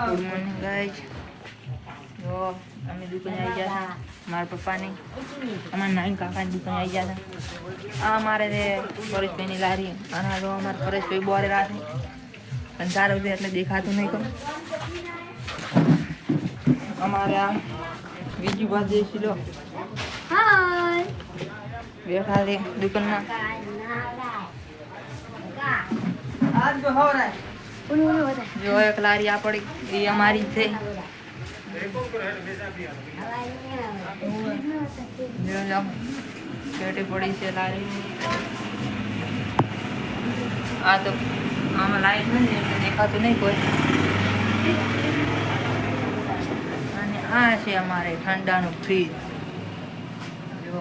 Good morning guys. જો અમે દુકાને આવી ગયા હતા મારા પપ્પાની, અમારા નાની કાકાની દુકાને આવી ગયા હતા. આ અમારે પરેશભાઈની લારી અને આ જો અમારા પરેશભાઈ બોરે રાખે અંધારો છે એટલે દેખાતું નહીં. કહું અમારે આ બીજી વાત જઈશી લો બેઠા છે દુકાનમાં. જો એક લારી આ પડી એ અમારી છે. પેટી પડી છે લારી. આ તો આમાં લાઈટ નથી એટલે દેખાતું નહીં કોઈ. અને આ છે અમારે ઠંડાનું ફ્રીજ. જો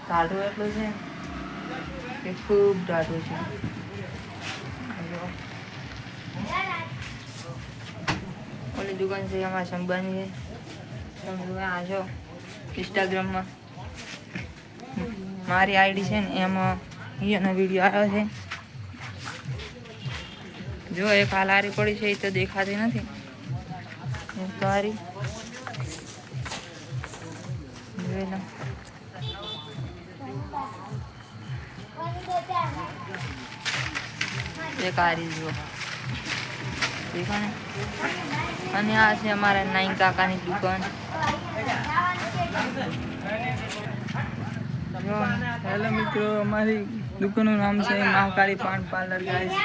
ટાઢું એટલું છે કે ખૂબ ટાઢું છે. ઓલી દુકાન છે અમારા સંભાની છે. તમે આ જો ઇન્સ્ટાગ્રામમાં મારી આઈડી છે ને એમાં એનો વિડીયો આવ્યો છે. જો એક આ લારી પડી છે એ તો દેખાતી નથી. સારી જોઈ લો. એક આરી જુઓ દેખો ને. અને આ છે અમારા નાઈ કાકાની દુકાન. હેલો મિત્રો, અમારી દુકાનનું નામ છે મહાકાળી પાન પાર્લર ગાઈસ.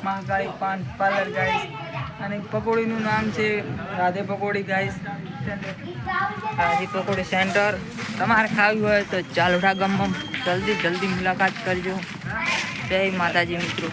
મહાકાળી પાન પાર્લર ગાઈસ. અને પકોડીનું નામ છે રાધે પકોડી ગાઈસ. રાધે પકોડી સેન્ટર. તમારે ખાવી હોય તો ચાલોડા ગામમાં જલ્દી મુલાકાત કરજો. જય માતાજી મિત્રો.